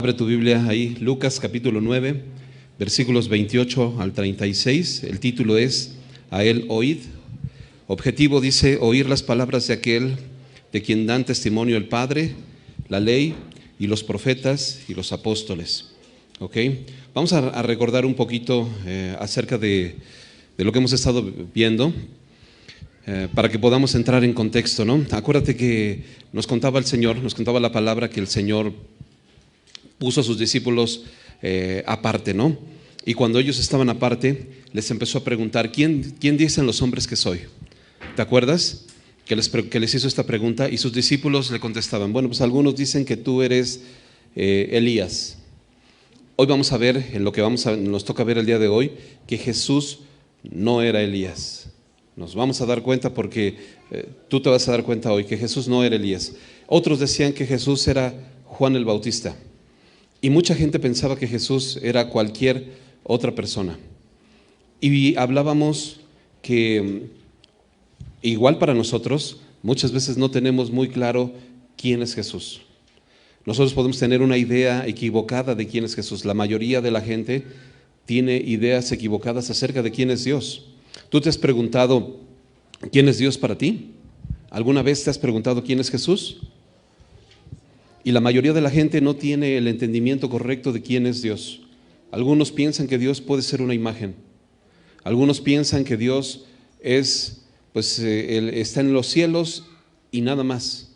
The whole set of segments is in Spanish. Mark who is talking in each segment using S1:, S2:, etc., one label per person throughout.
S1: Abre tu Biblia ahí, Lucas capítulo 9, versículos 28 al 36. El título es A él oíd. Objetivo dice: oír las palabras de aquel de quien dan testimonio el Padre, la ley y los profetas y los apóstoles. ¿Ok? Vamos a recordar un poquito acerca de lo que hemos estado viendo, para que podamos entrar en contexto, ¿no? Acuérdate que nos contaba el Señor, nos contaba la palabra que el Señor puso a sus discípulos aparte, ¿no? Y cuando ellos estaban aparte, les empezó a preguntar: ¿quién dicen los hombres que soy? ¿Te acuerdas? Que les hizo esta pregunta y sus discípulos le contestaban: bueno, pues algunos dicen que tú eres Elías. Hoy vamos a ver, en lo que nos toca ver el día de hoy, que Jesús no era Elías. Nos vamos a dar cuenta porque tú te vas a dar cuenta hoy que Jesús no era Elías. Otros decían que Jesús era Juan el Bautista. Y mucha gente pensaba que Jesús era cualquier otra persona. Y hablábamos que igual para nosotros, muchas veces no tenemos muy claro quién es Jesús. Nosotros podemos tener una idea equivocada de quién es Jesús. La mayoría de la gente tiene ideas equivocadas acerca de quién es Dios. ¿Tú te has preguntado quién es Dios para ti? ¿Alguna vez te has preguntado quién es Jesús? Y la mayoría de la gente no tiene el entendimiento correcto de quién es Dios. Algunos piensan que Dios puede ser una imagen. Algunos piensan que Dios es, Él está en los cielos y nada más.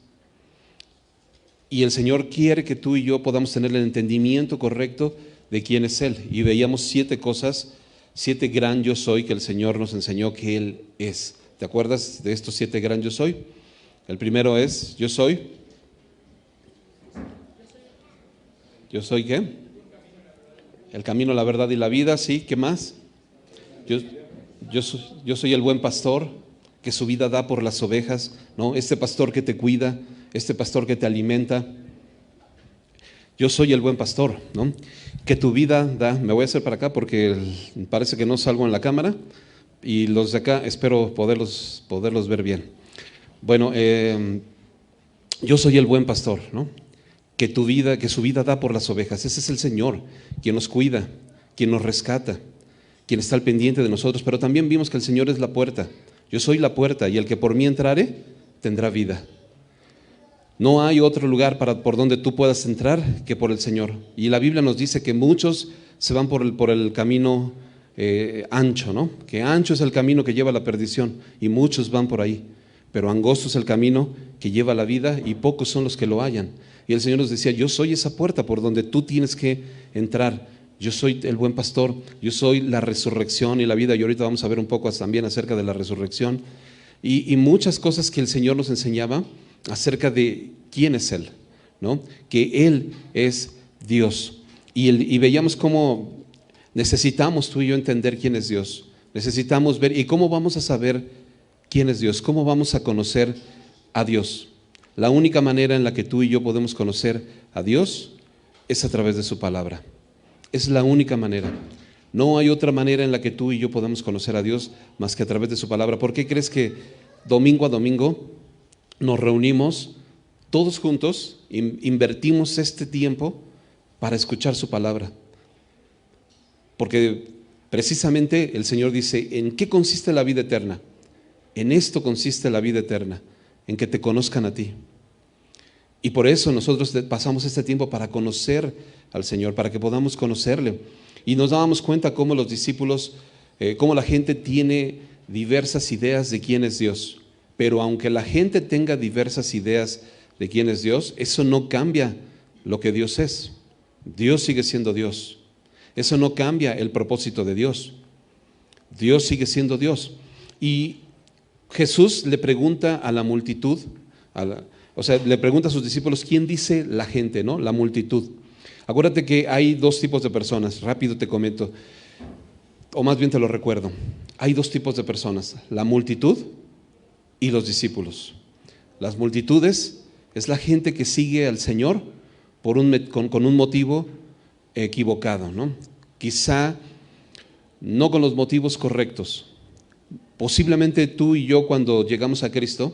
S1: Y el Señor quiere que tú y yo podamos tener el entendimiento correcto de quién es Él. Y veíamos 7 cosas, 7 gran yo soy que el Señor nos enseñó que Él es. ¿Te acuerdas de estos 7 gran yo soy? El primero es: yo soy. ¿Yo soy qué? El camino, la verdad y la vida, sí. ¿Qué más? Yo soy el buen pastor que su vida da por las ovejas, ¿no? Este pastor que te cuida, este pastor que te alimenta. Yo soy el buen pastor, ¿no? Que tu vida da. Me voy a hacer para acá porque parece que no salgo en la cámara y los de acá espero poderlos ver bien. Bueno, yo soy el buen pastor, ¿no? Que su vida da por las ovejas. Ese es el Señor, quien nos cuida, quien nos rescata, quien está al pendiente de nosotros. Pero también vimos que el Señor es la puerta. Yo soy la puerta y el que por mí entrare tendrá vida. No hay otro lugar por donde tú puedas entrar que por el Señor. Y la Biblia nos dice que muchos se van por el camino ancho, ¿no? Que ancho es el camino que lleva a la perdición y muchos van por ahí. Pero angosto es el camino que lleva a la vida y pocos son los que lo hallan. Y el Señor nos decía: yo soy esa puerta por donde tú tienes que entrar. Yo soy el buen pastor, yo soy la resurrección y la vida. Y ahorita vamos a ver un poco también acerca de la resurrección y muchas cosas que el Señor nos enseñaba acerca de quién es Él, ¿no? Que Él es Dios. Y veíamos cómo necesitamos tú y yo entender quién es Dios. Necesitamos ver, ¿y cómo vamos a saber quién es Dios? ¿Cómo vamos a conocer a Dios? La única manera en la que tú y yo podemos conocer a Dios es a través de su palabra. Es la única manera. No hay otra manera en la que tú y yo podamos conocer a Dios más que a través de su palabra. ¿Por qué crees que domingo a domingo nos reunimos todos juntos, invertimos este tiempo para escuchar su palabra? Porque precisamente el Señor dice: ¿en qué consiste la vida eterna? En esto consiste la vida eterna, en que te conozcan a ti. Y por eso nosotros pasamos este tiempo para conocer al Señor, para que podamos conocerle. Y nos dábamos cuenta cómo los discípulos, cómo la gente tiene diversas ideas de quién es Dios. Pero aunque la gente tenga diversas ideas de quién es Dios, eso no cambia lo que Dios es. Dios sigue siendo Dios. Eso no cambia el propósito de Dios. Dios sigue siendo Dios. Y Jesús le pregunta a la multitud, le pregunta a sus discípulos: ¿quién dice la gente, no? La multitud. Acuérdate que hay 2 tipos de personas. Rápido te comento, o más bien te lo recuerdo. Hay 2 tipos de personas: la multitud y los discípulos. Las multitudes es la gente que sigue al Señor con un motivo equivocado, ¿no? Quizá no con los motivos correctos. Posiblemente tú y yo, cuando llegamos a Cristo,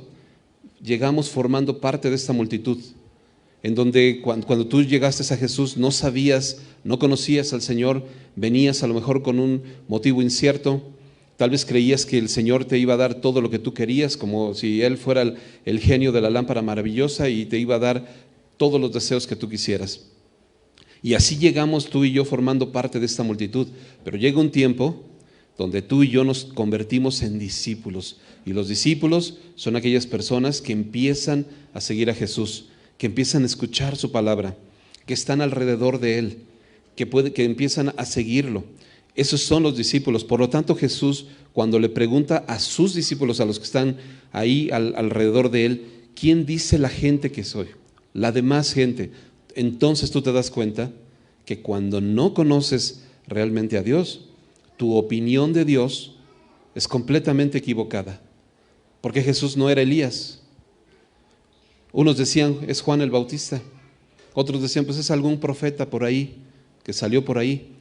S1: llegamos formando parte de esta multitud. en donde cuando tú llegaste a Jesús no sabías, no conocías al Señor, venías a lo mejor con un motivo incierto, tal vez creías que el Señor te iba a dar todo lo que tú querías, como si Él fuera el genio de la lámpara maravillosa y te iba a dar todos los deseos que tú quisieras. Y así llegamos tú y yo formando parte de esta multitud, pero llega un tiempo donde tú y yo nos convertimos en discípulos, y los discípulos son aquellas personas que empiezan a seguir a Jesús, que empiezan a escuchar su palabra, que están alrededor de Él, que empiezan a seguirlo. Esos son los discípulos. Por lo tanto, Jesús, cuando le pregunta a sus discípulos, a los que están ahí alrededor de Él, ¿quién dice la gente que soy? La demás gente. Entonces tú te das cuenta que cuando no conoces realmente a Dios, tu opinión de Dios es completamente equivocada. Porque Jesús no era Elías. Unos decían, es Juan el Bautista. Otros decían, pues es algún profeta por ahí, que salió por ahí.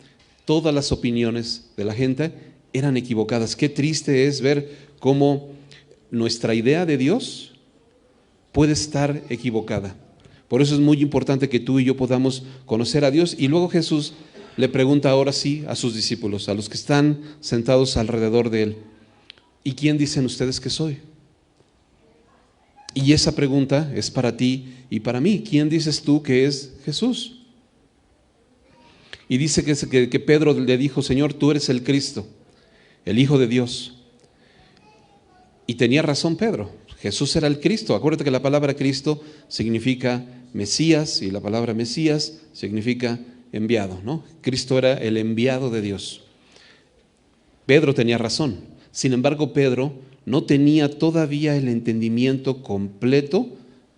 S1: Todas las opiniones de la gente eran equivocadas. Qué triste es ver cómo nuestra idea de Dios puede estar equivocada. Por eso es muy importante que tú y yo podamos conocer a Dios. Y luego Jesús le pregunta ahora sí a sus discípulos, a los que están sentados alrededor de Él, ¿y quién dicen ustedes que soy? Y esa pregunta es para ti y para mí. ¿Quién dices tú que es Jesús? Y dice que Pedro le dijo, Señor, tú eres el Cristo, el Hijo de Dios. Y tenía razón Pedro, Jesús era el Cristo. Acuérdate que la palabra Cristo significa Mesías, y la palabra Mesías significa enviado, ¿no? Cristo era el enviado de Dios. Pedro tenía razón. Sin embargo, Pedro no tenía todavía el entendimiento completo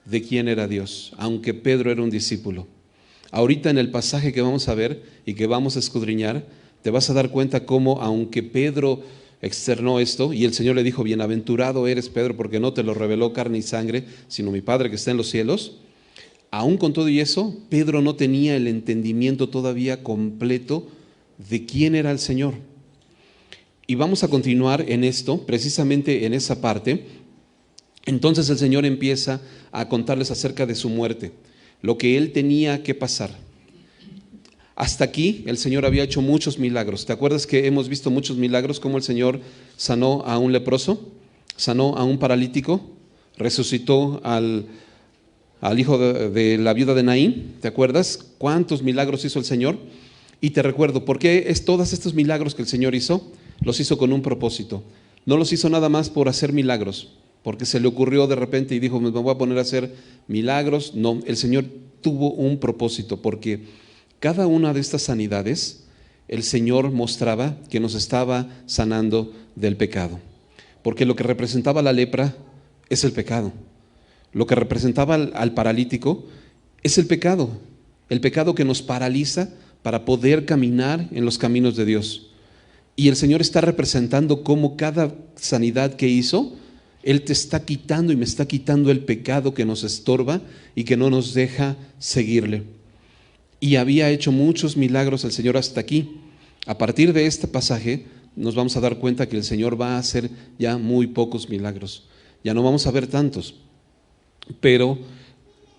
S1: de quién era Dios, aunque Pedro era un discípulo. Ahorita en el pasaje que vamos a ver y que vamos a escudriñar, te vas a dar cuenta cómo, aunque Pedro externó esto, y el Señor le dijo, bienaventurado eres Pedro, porque no te lo reveló carne y sangre, sino mi Padre que está en los cielos. Aún con todo y eso, Pedro no tenía el entendimiento todavía completo de quién era el Señor. Y vamos a continuar en esto, precisamente en esa parte. Entonces el Señor empieza a contarles acerca de su muerte, lo que Él tenía que pasar. Hasta aquí el Señor había hecho muchos milagros. ¿Te acuerdas que hemos visto muchos milagros? Como el Señor sanó a un leproso, sanó a un paralítico, resucitó al hijo de la viuda de Naín. ¿Te acuerdas cuántos milagros hizo el Señor? Y te recuerdo, ¿por qué todos estos milagros que el Señor hizo? Los hizo con un propósito. No los hizo nada más por hacer milagros, porque se le ocurrió de repente y dijo, me voy a poner a hacer milagros. No, el Señor tuvo un propósito, porque cada una de estas sanidades, el Señor mostraba que nos estaba sanando del pecado. Porque lo que representaba la lepra es el pecado. Lo que representaba al paralítico es el pecado que nos paraliza para poder caminar en los caminos de Dios. Y el Señor está representando cómo cada sanidad que hizo, Él te está quitando y me está quitando el pecado que nos estorba y que no nos deja seguirle. Y había hecho muchos milagros el Señor hasta aquí. A partir de este pasaje nos vamos a dar cuenta que el Señor va a hacer ya muy pocos milagros. Ya no vamos a ver tantos. Pero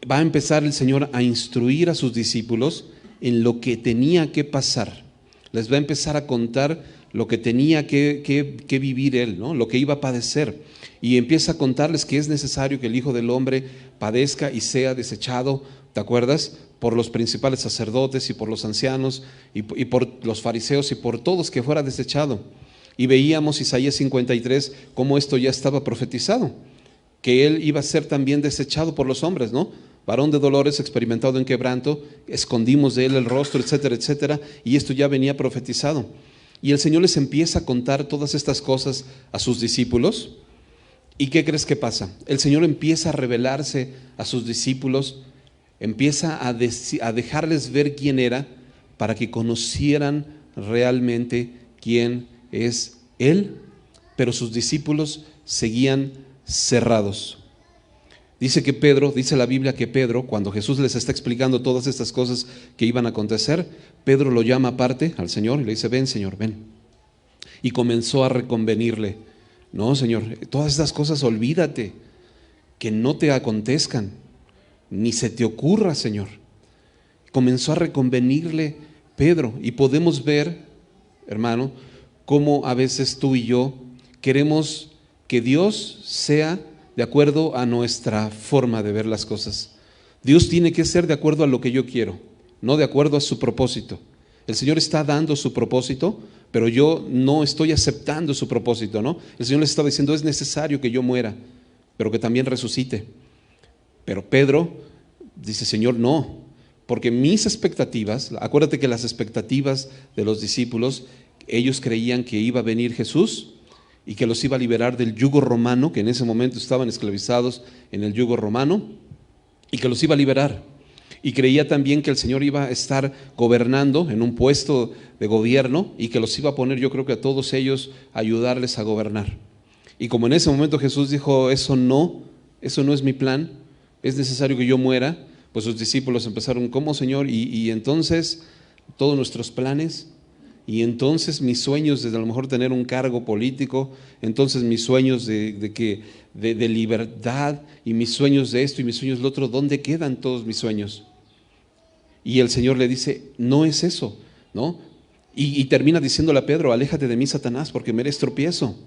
S1: va a empezar el Señor a instruir a sus discípulos en lo que tenía que pasar. Les va a empezar a contar lo que tenía que vivir Él, ¿no? Lo que iba a padecer. Y empieza a contarles que es necesario que el Hijo del Hombre padezca y sea desechado, ¿te acuerdas? Por los principales sacerdotes y por los ancianos y por los fariseos y por todos, que fuera desechado. Y veíamos Isaías 53, cómo esto ya estaba profetizado, que Él iba a ser también desechado por los hombres, ¿no? Varón de dolores, experimentado en quebranto, escondimos de Él el rostro, etcétera, etcétera, y esto ya venía profetizado. Y el Señor les empieza a contar todas estas cosas a sus discípulos. ¿Y qué crees que pasa? El Señor empieza a revelarse a sus discípulos, empieza a dejarles ver quién era, para que conocieran realmente quién es Él, pero sus discípulos seguían cerrados. Dice la Biblia que Pedro, cuando Jesús les está explicando todas estas cosas que iban a acontecer, Pedro lo llama aparte al Señor y le dice, ven Señor, ven. Y comenzó a reconvenirle, no Señor, todas estas cosas olvídate, que no te acontezcan. Ni se te ocurra, Señor. Comenzó a reconvenirle Pedro, y podemos ver, hermano, cómo a veces tú y yo queremos que Dios sea de acuerdo a nuestra forma de ver las cosas. Dios tiene que ser de acuerdo a lo que yo quiero, no de acuerdo a su propósito. El Señor está dando su propósito, pero yo no estoy aceptando su propósito, ¿no? El Señor les estaba diciendo, es necesario que yo muera, pero que también resucite. Pero Pedro dice, Señor, no, porque mis expectativas, acuérdate que las expectativas de los discípulos, ellos creían que iba a venir Jesús y que los iba a liberar del yugo romano, que en ese momento estaban esclavizados en el yugo romano, y que los iba a liberar. Y creía también que el Señor iba a estar gobernando en un puesto de gobierno y que los iba a poner, yo creo que a todos ellos, a ayudarles a gobernar. Y como en ese momento Jesús dijo, eso no es mi plan, es necesario que yo muera, pues los discípulos empezaron, ¿cómo, Señor? Y entonces todos nuestros planes, y entonces mis sueños de a lo mejor tener un cargo político, entonces mis sueños de libertad, y mis sueños de esto y mis sueños de lo otro, ¿dónde quedan todos mis sueños? Y el Señor le dice, no es eso, ¿no? Y termina diciéndole a Pedro, aléjate de mí, Satanás, porque me eres tropiezo.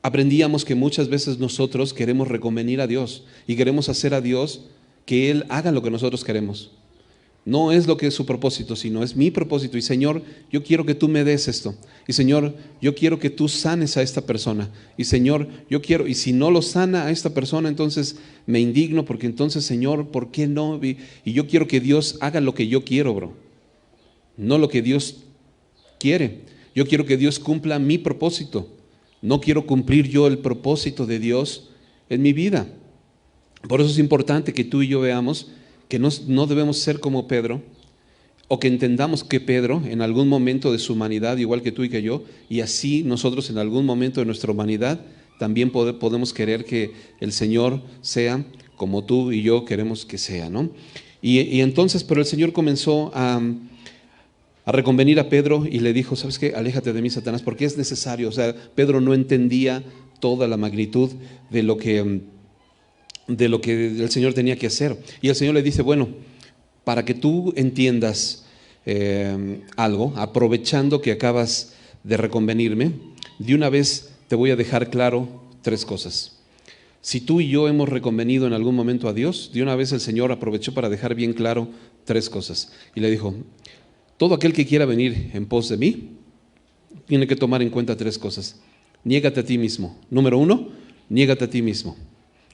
S1: Aprendíamos que muchas veces nosotros queremos reconvenir a Dios y queremos hacer a Dios que Él haga lo que nosotros queremos. No es lo que es su propósito, sino es mi propósito. Y Señor, yo quiero que tú me des esto. Y Señor, yo quiero que tú sanes a esta persona. Y Señor, yo quiero, y si no lo sana a esta persona, entonces me indigno, porque entonces, Señor, ¿por qué no? Y yo quiero que Dios haga lo que yo quiero, bro. No lo que Dios quiere. Yo quiero que Dios cumpla mi propósito. No quiero cumplir yo el propósito de Dios en mi vida. Por eso es importante que tú y yo veamos que no debemos ser como Pedro, o que entendamos que Pedro en algún momento de su humanidad, igual que tú y que yo, y así nosotros en algún momento de nuestra humanidad también podemos querer que el Señor sea como tú y yo queremos que sea, ¿no? Y entonces, pero el Señor comenzó a reconvenir a Pedro y le dijo, ¿sabes qué? Aléjate de mí, Satanás, porque es necesario. O sea, Pedro no entendía toda la magnitud de lo que el Señor tenía que hacer. Y el Señor le dice, bueno, para que tú entiendas algo, aprovechando que acabas de reconvenirme, de una vez te voy a dejar claro 3 cosas. Si tú y yo hemos reconvenido en algún momento a Dios, de una vez el Señor aprovechó para dejar bien claro 3 cosas. Y le dijo, todo aquel que quiera venir en pos de mí, tiene que tomar en cuenta 3 cosas. Niégate a ti mismo. Número 1, niégate a ti mismo.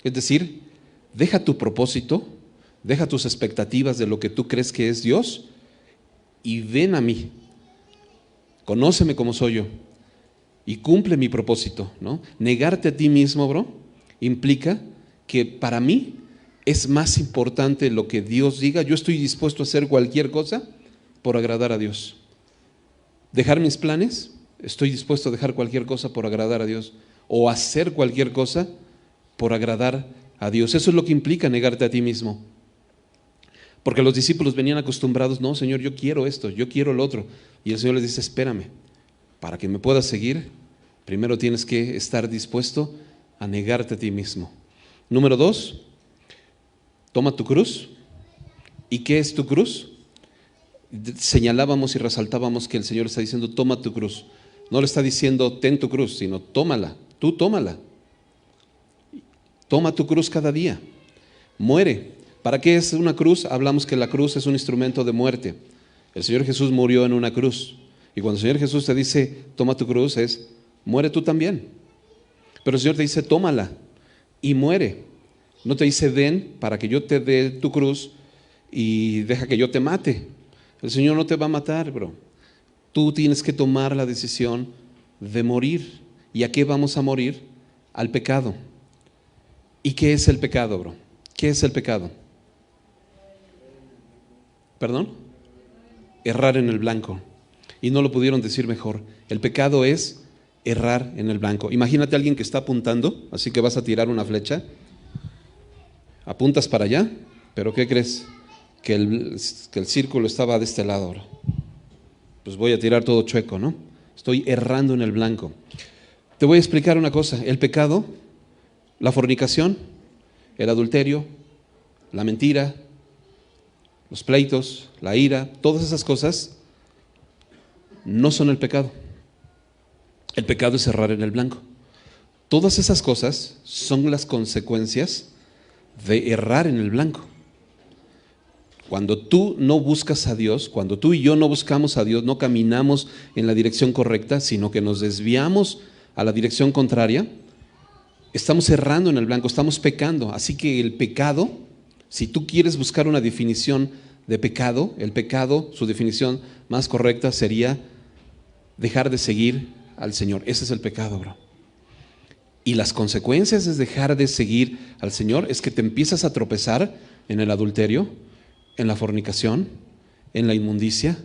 S1: Es decir, deja tu propósito, deja tus expectativas de lo que tú crees que es Dios y ven a mí. Conóceme como soy yo y cumple mi propósito, ¿no? Negarte a ti mismo, bro, implica que para mí es más importante lo que Dios diga. Yo estoy dispuesto a hacer cualquier cosa por agradar a Dios. Dejar mis planes, estoy dispuesto a dejar cualquier cosa por agradar a Dios, o hacer cualquier cosa por agradar a Dios. Eso es lo que implica negarte a ti mismo. Porque los discípulos venían acostumbrados, no, Señor, yo quiero esto, yo quiero lo otro. Y el Señor les dice, espérame, para que me puedas seguir, primero tienes que estar dispuesto a negarte a ti mismo. Número 2, toma tu cruz. ¿Y qué es tu cruz? Señalábamos y resaltábamos que el Señor está diciendo, toma tu cruz. No le está diciendo, ten tu cruz, sino tómala, tú tómala. Toma tu cruz cada día. Muere. ¿Para qué es una cruz? Hablamos que la cruz es un instrumento de muerte. El Señor Jesús murió en una cruz. Y cuando el Señor Jesús te dice, toma tu cruz, es, muere tú también. Pero el Señor te dice, tómala y muere. No te dice, ven para que yo te dé tu cruz y deja que yo te mate. El Señor no te va a matar, bro. Tú tienes que tomar la decisión de morir. ¿Y a qué vamos a morir? Al pecado. ¿Y qué es el pecado, bro? ¿Qué es el pecado? ¿Perdón? Errar en el blanco. Y no lo pudieron decir mejor. El pecado es errar en el blanco. Imagínate a alguien que está apuntando, así que vas a tirar una flecha. Apuntas para allá, pero ¿qué crees? Que el círculo estaba de este lado ahora. Pues voy a tirar todo chueco, ¿no? Estoy errando en el blanco. Te voy a explicar una cosa. El pecado, la fornicación, el adulterio, la mentira, los pleitos, la ira, todas esas cosas no son el pecado. El pecado es errar en el blanco. Todas esas cosas son las consecuencias de errar en el blanco. Cuando tú no buscas a Dios, cuando tú y yo no buscamos a Dios, no caminamos en la dirección correcta, sino que nos desviamos a la dirección contraria, estamos errando en el blanco, estamos pecando. Así que el pecado, si tú quieres buscar una definición de pecado, el pecado, su definición más correcta sería dejar de seguir al Señor. Ese es el pecado, bro. Y las consecuencias de dejar de seguir al Señor es que te empiezas a tropezar en el adulterio, en la fornicación, en la inmundicia,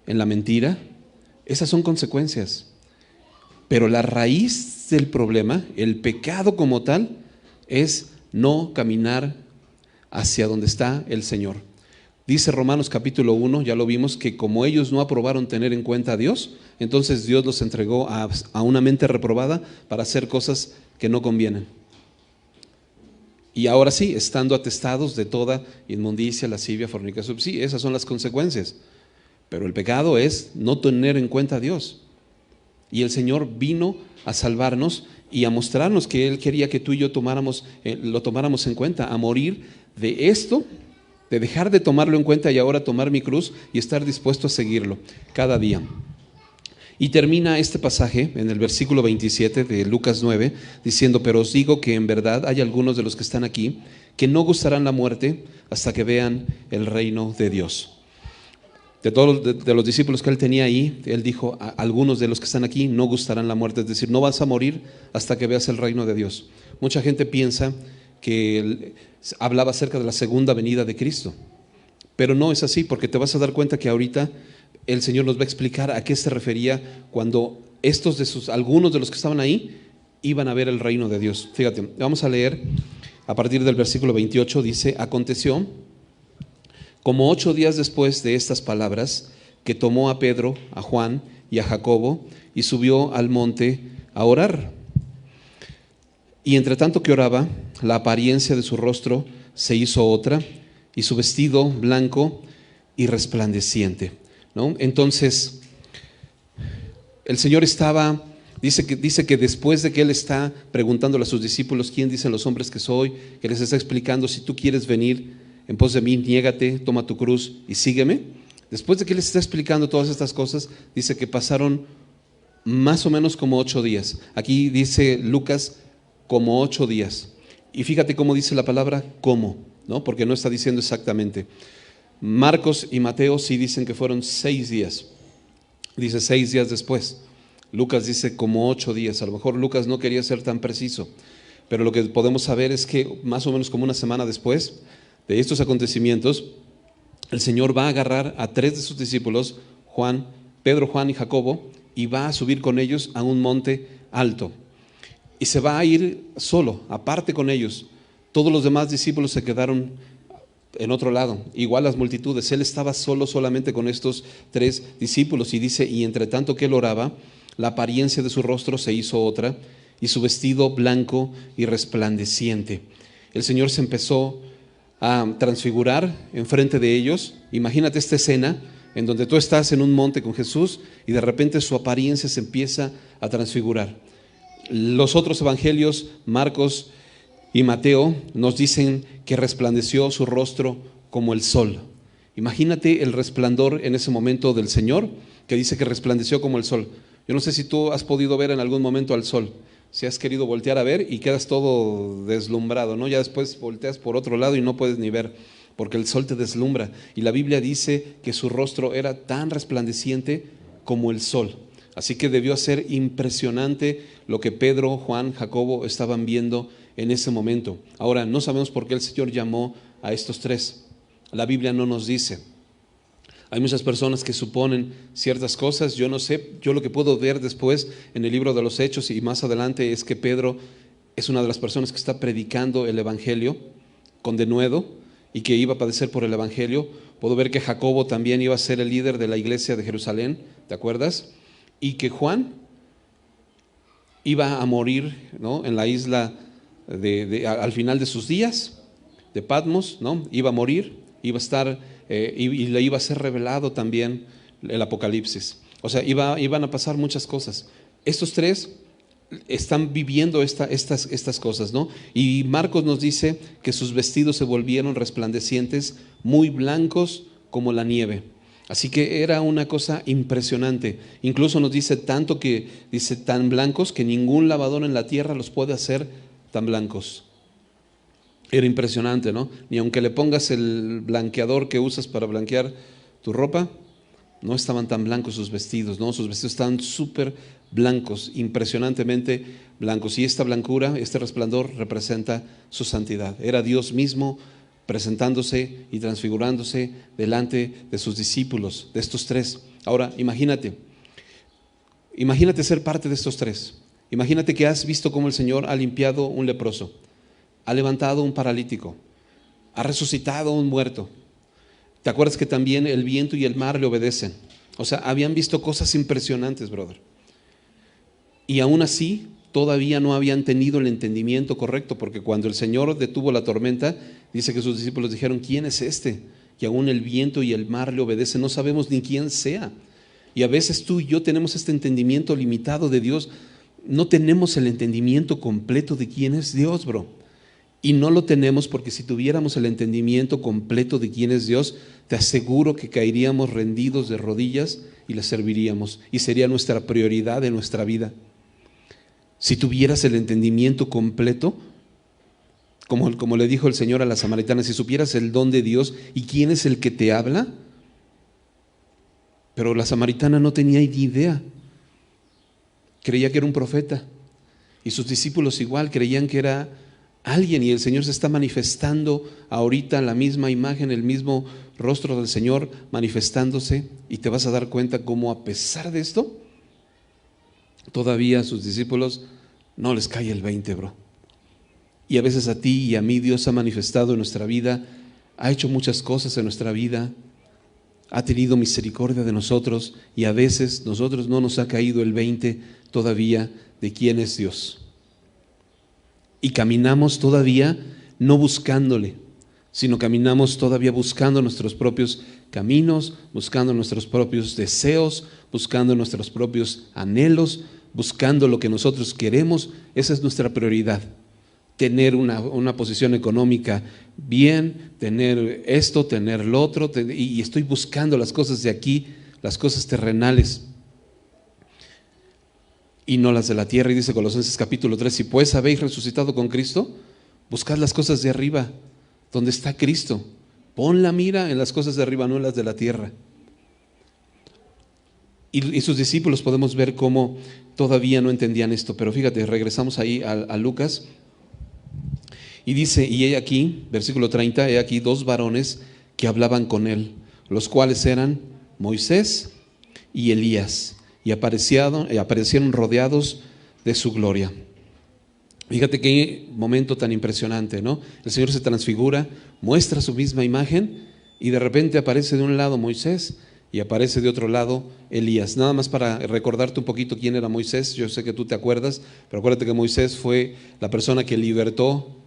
S1: en la mentira. Esas son consecuencias. Pero la raíz del problema, el pecado como tal, es no caminar hacia donde está el Señor. Dice Romanos capítulo 1, ya lo vimos, que como ellos no aprobaron tener en cuenta a Dios, entonces Dios los entregó a una mente reprobada para hacer cosas que no convienen. Y ahora sí, estando atestados de toda inmundicia, lascivia, fornicación, sí, esas son las consecuencias. Pero el pecado es no tener en cuenta a Dios. Y el Señor vino a salvarnos y a mostrarnos que Él quería que tú y yo lo tomáramos en cuenta, a morir de esto, de dejar de tomarlo en cuenta y ahora tomar mi cruz y estar dispuesto a seguirlo cada día. Y termina este pasaje en el versículo 27 de Lucas 9 diciendo: pero os digo que en verdad hay algunos de los que están aquí que no gustarán la muerte hasta que vean el reino de Dios. De todos de los discípulos que él tenía ahí, él dijo: algunos de los que están aquí no gustarán la muerte, es decir, no vas a morir hasta que veas el reino de Dios. Mucha gente piensa que él hablaba acerca de la segunda venida de Cristo, pero no es así, porque te vas a dar cuenta que ahorita el Señor nos va a explicar a qué se refería cuando algunos de los que estaban ahí iban a ver el reino de Dios. Fíjate, vamos a leer a partir del versículo 28, dice: aconteció como 8 días después de estas palabras, que tomó a Pedro, a Juan y a Jacobo y subió al monte a orar. Y entre tanto que oraba, la apariencia de su rostro se hizo otra y su vestido blanco y resplandeciente, ¿no? Entonces, el Señor dice que después de que Él está preguntándole a sus discípulos: ¿quién dicen los hombres que soy?, que les está explicando: si tú quieres venir en pos de mí, niégate, toma tu cruz y sígueme. Después de que Él les está explicando todas estas cosas, dice que pasaron más o menos como 8 días. Aquí dice Lucas como 8 días. Y fíjate cómo dice la palabra como, ¿no? Porque no está diciendo exactamente. Marcos y Mateo sí dicen que fueron 6 días. Dice 6 días después. Lucas dice como 8 días. A lo mejor Lucas no quería ser tan preciso, pero lo que podemos saber es que más o menos como una semana después de estos acontecimientos, el Señor va a agarrar a 3 de sus discípulos, Pedro, Juan y Jacobo, y va a subir con ellos a un monte alto. Y se va a ir solo, aparte con ellos. Todos los demás discípulos se quedaron en otro lado, igual las multitudes. Él estaba solamente con estos 3 discípulos, y dice: y entre tanto que él oraba, la apariencia de su rostro se hizo otra y su vestido blanco y resplandeciente. El Señor se empezó a transfigurar enfrente de ellos. Imagínate esta escena en donde tú estás en un monte con Jesús y de repente su apariencia se empieza a transfigurar. Los otros evangelios, Marcos y Mateo, nos dicen que resplandeció su rostro como el sol. Imagínate el resplandor en ese momento del Señor, que dice que resplandeció como el sol. Yo no sé si tú has podido ver en algún momento al sol, si has querido voltear a ver y quedas todo deslumbrado, ¿no? Ya después volteas por otro lado y no puedes ni ver, porque el sol te deslumbra. Y la Biblia dice que su rostro era tan resplandeciente como el sol. Así que debió ser impresionante lo que Pedro, Juan, Jacobo estaban viendo en ese momento. Ahora, no sabemos por qué el Señor llamó a estos 3. La Biblia no nos dice. Hay muchas personas que suponen ciertas cosas. Yo no sé. Yo lo que puedo ver después en el libro de los Hechos y más adelante es que Pedro es una de las personas que está predicando el evangelio con denuedo y que iba a padecer por el evangelio. Puedo ver que Jacobo también iba a ser el líder de la iglesia de Jerusalén, ¿te acuerdas? Y que Juan iba a morir, ¿no?, en la isla al final de sus días. de Patmos, ¿no? Iba a morir, iba a estar, y le iba a ser revelado también el Apocalipsis. O sea, iban a pasar muchas cosas. Estos tres están viviendo estas cosas, ¿no? Y Marcos nos dice que sus vestidos se volvieron resplandecientes, muy blancos como la nieve. Así que era una cosa impresionante. Incluso nos dice tanto que dice tan blancos que ningún lavador en la tierra los puede hacer tan blancos. Era impresionante, ¿no? Ni aunque le pongas el blanqueador que usas para blanquear tu ropa, no estaban tan blancos sus vestidos, ¿no? Sus vestidos estaban súper blancos, impresionantemente blancos. Y esta blancura, este resplandor representa su santidad. Era Dios mismo presentándose y transfigurándose delante de sus discípulos, de estos tres. Ahora, imagínate ser parte de estos tres. Imagínate que has visto cómo el Señor ha limpiado un leproso, ha levantado un paralítico, ha resucitado un muerto. ¿Te acuerdas que también el viento y el mar le obedecen? O sea, habían visto cosas impresionantes, brother. Y aún así, todavía no habían tenido el entendimiento correcto, porque cuando el Señor detuvo la tormenta, dice que sus discípulos dijeron: ¿quién es este? Que aún el viento y el mar le obedecen, no sabemos ni quién sea. Y a veces tú y yo tenemos este entendimiento limitado de Dios, no tenemos el entendimiento completo de quién es Dios, bro. Y no lo tenemos porque si tuviéramos el entendimiento completo de quién es Dios, te aseguro que caeríamos rendidos de rodillas y le serviríamos. Y sería nuestra prioridad en nuestra vida. Si tuvieras el entendimiento completo, como le dijo el Señor a la samaritana, si supieras el don de Dios y quién es el que te habla. Pero la samaritana no tenía ni idea. Creía que era un profeta. Y sus discípulos igual creían que era alguien, y el Señor se está manifestando ahorita, la misma imagen, el mismo rostro del Señor manifestándose, y te vas a dar cuenta cómo a pesar de esto, todavía a sus discípulos no les cae el 20, bro. Y a veces a ti y a mí Dios ha manifestado en nuestra vida, ha hecho muchas cosas en nuestra vida, ha tenido misericordia de nosotros, y a veces nosotros no nos ha caído el 20 todavía de quién es Dios. Y caminamos todavía no buscándole, sino caminamos todavía buscando nuestros propios caminos, buscando nuestros propios deseos, buscando nuestros propios anhelos, buscando lo que nosotros queremos. Esa es nuestra prioridad. Tener una posición económica bien, tener esto, tener lo otro, y estoy buscando las cosas de aquí, las cosas terrenales, y no las de la tierra. Y dice Colosenses capítulo 3, si pues habéis resucitado con Cristo, buscad las cosas de arriba, donde está Cristo. Pon la mira en las cosas de arriba, no en las de la tierra. Y sus discípulos podemos ver cómo todavía no entendían esto. Pero fíjate, regresamos ahí a Lucas. Y dice, y he aquí, versículo 30, he aquí dos varones que hablaban con él, los cuales eran Moisés y Elías, y aparecieron rodeados de su gloria. Fíjate qué momento tan impresionante, ¿no? El Señor se transfigura, muestra su misma imagen, y de repente aparece de un lado Moisés y aparece de otro lado Elías. Nada más para recordarte un poquito quién era Moisés. Yo sé que tú te acuerdas, pero acuérdate que Moisés fue la persona que libertó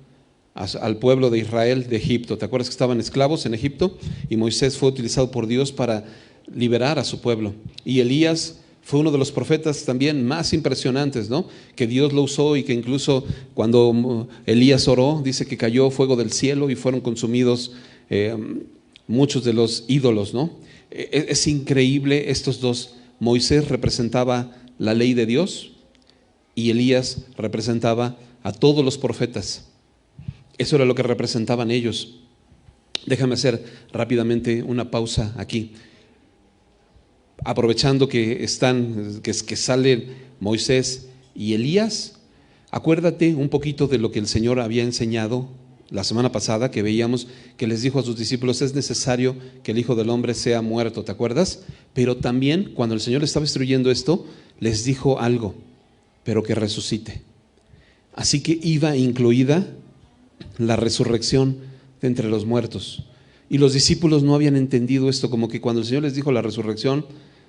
S1: al pueblo de Israel de Egipto. ¿Te acuerdas que estaban esclavos en Egipto? Y Moisés fue utilizado por Dios para liberar a su pueblo. Y Elías fue uno de los profetas también más impresionantes, ¿no? Que Dios lo usó, y que incluso cuando Elías oró, dice que cayó fuego del cielo y fueron consumidos muchos de los ídolos, ¿no? Es increíble estos dos. Moisés representaba la ley de Dios y Elías representaba a todos los profetas. Eso era lo que representaban ellos. Déjame hacer rápidamente una pausa aquí. Aprovechando que salen Moisés y Elías, acuérdate un poquito de lo que el Señor había enseñado la semana pasada, que veíamos que les dijo a sus discípulos: es necesario que el Hijo del Hombre sea muerto, ¿te acuerdas? Pero también cuando el Señor estaba instruyendo esto, les dijo algo: pero que resucite. Así que iba incluida la resurrección de entre los muertos. Y los discípulos no habían entendido esto, como que cuando el Señor les dijo la resurrección,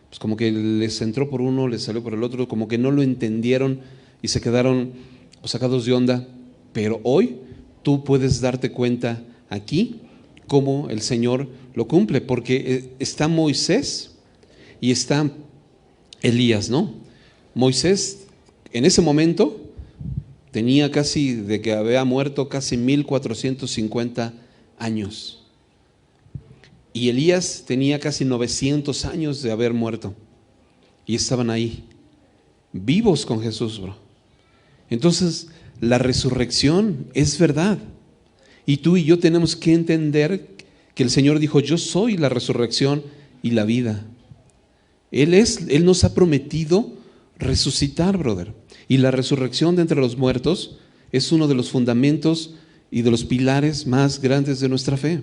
S1: pues como que les entró por uno, les salió por el otro, como que no lo entendieron y se quedaron sacados de onda. Pero hoy tú puedes darte cuenta aquí cómo el Señor lo cumple, porque está Moisés y está Elías, ¿no? Moisés en ese momento tenía casi, de que había muerto, casi 1450 años. Y Elías tenía casi 900 años de haber muerto. Y estaban ahí, vivos con Jesús, bro. Entonces, la resurrección es verdad. Y tú y yo tenemos que entender que el Señor dijo: yo soy la resurrección y la vida. Él nos ha prometido resucitar, brother. Y la resurrección de entre los muertos es uno de los fundamentos y de los pilares más grandes de nuestra fe.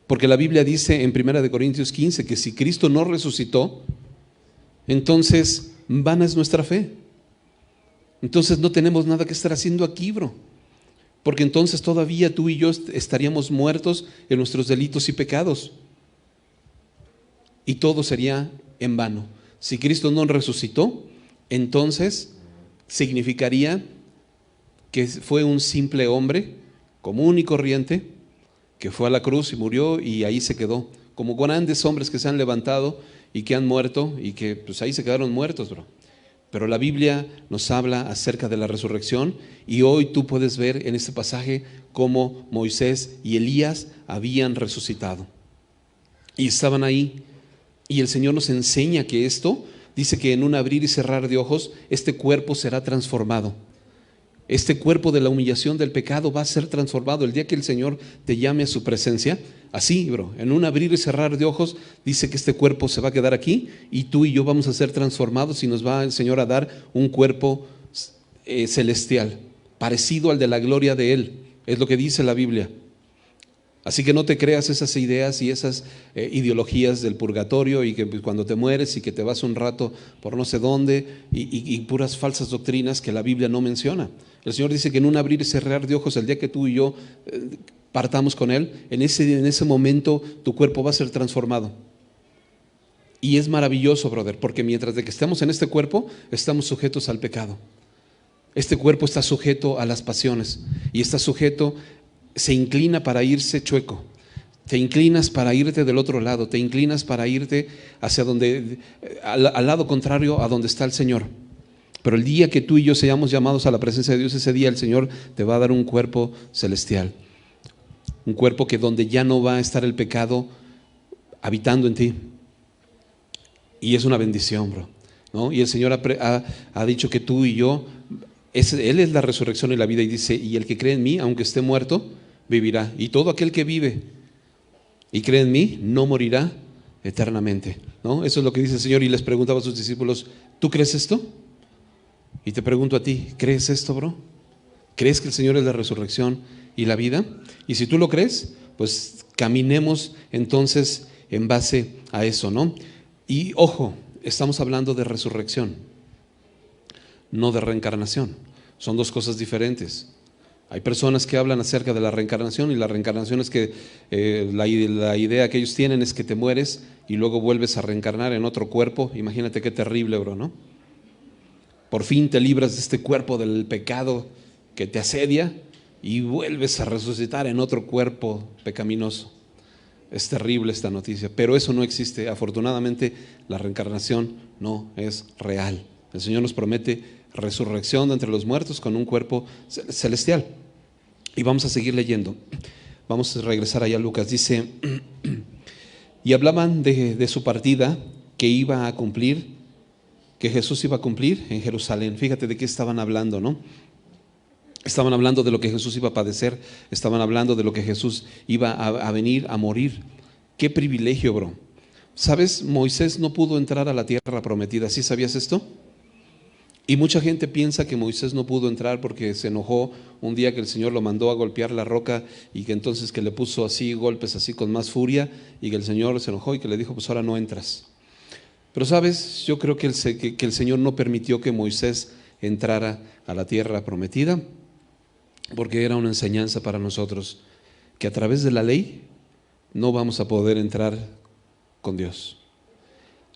S1: Porque la Biblia dice en 1 Corintios 15 que si Cristo no resucitó, entonces vana es nuestra fe. Entonces no tenemos nada que estar haciendo aquí, bro. Porque entonces todavía tú y yo estaríamos muertos en nuestros delitos y pecados. Y todo sería en vano. Si Cristo no resucitó, entonces significaría que fue un simple hombre común y corriente que fue a la cruz y murió y ahí se quedó. Como grandes hombres que se han levantado y que han muerto y que pues ahí se quedaron muertos, bro. Pero la Biblia nos habla acerca de la resurrección y hoy tú puedes ver en este pasaje cómo Moisés y Elías habían resucitado. Y estaban ahí. Y el Señor nos enseña que esto, dice que en un abrir y cerrar de ojos, este cuerpo será transformado. Este cuerpo de la humillación del pecado va a ser transformado el día que el Señor te llame a su presencia. Así, bro, en un abrir y cerrar de ojos, dice que este cuerpo se va a quedar aquí y tú y yo vamos a ser transformados y nos va el Señor a dar un cuerpo celestial, parecido al de la gloria de Él. Es lo que dice la Biblia. Así que no te creas esas ideas y esas ideologías del purgatorio y que cuando te mueres y que te vas un rato por no sé dónde y puras falsas doctrinas que la Biblia no menciona. El Señor dice que en un abrir y cerrar de ojos, el día que tú y yo partamos con Él, en ese momento tu cuerpo va a ser transformado. Y es maravilloso, brother, porque mientras de que estemos en este cuerpo, estamos sujetos al pecado. Este cuerpo está sujeto a las pasiones y está sujeto, se inclina para irse chueco. Te inclinas para irte del otro lado, te inclinas para irte hacia donde, al lado contrario a donde está el Señor. Pero el día que tú y yo seamos llamados a la presencia de Dios, ese día el Señor te va a dar un cuerpo celestial. Un cuerpo que donde ya no va a estar el pecado habitando en ti. Y es una bendición, bro, ¿no? Y el Señor ha dicho que tú y yo, Él es la resurrección y la vida, y dice: y el que cree en mí, aunque esté muerto, vivirá. Y todo aquel que vive y cree en mí, no morirá eternamente, ¿no? Eso es lo que dice el Señor. Y les preguntaba a sus discípulos: ¿tú crees esto? Y te pregunto a ti: ¿crees esto, bro? ¿Crees que el Señor es la resurrección y la vida? Y si tú lo crees, pues caminemos entonces en base a eso, ¿no? Y ojo, estamos hablando de resurrección, no de reencarnación. Son dos cosas diferentes. Hay personas que hablan acerca de la reencarnación, y la reencarnación es que la idea que ellos tienen es que te mueres y luego vuelves a reencarnar en otro cuerpo. Imagínate qué terrible, bro, ¿no? Por fin te libras de este cuerpo del pecado que te asedia y vuelves a resucitar en otro cuerpo pecaminoso. Es terrible esta noticia, pero eso no existe. Afortunadamente, la reencarnación no es real. El Señor nos promete resurrección de entre los muertos con un cuerpo celestial. Y vamos a seguir leyendo. Vamos a regresar allá a Lucas. Dice: y hablaban de su partida que iba a cumplir, que Jesús iba a cumplir en Jerusalén. Fíjate de qué estaban hablando, ¿no? Estaban hablando de lo que Jesús iba a padecer. Estaban hablando de lo que Jesús iba a venir a morir. Qué privilegio, bro. ¿Sabes? Moisés no pudo entrar a la tierra prometida. ¿Sí sabías esto? Y mucha gente piensa que Moisés no pudo entrar porque se enojó un día que el Señor lo mandó a golpear la roca, y que entonces que le puso así golpes así con más furia, y que el Señor se enojó y que le dijo: pues ahora no entras. Pero sabes, yo creo que el Señor no permitió que Moisés entrara a la tierra prometida porque era una enseñanza para nosotros, que a través de la ley no vamos a poder entrar con Dios.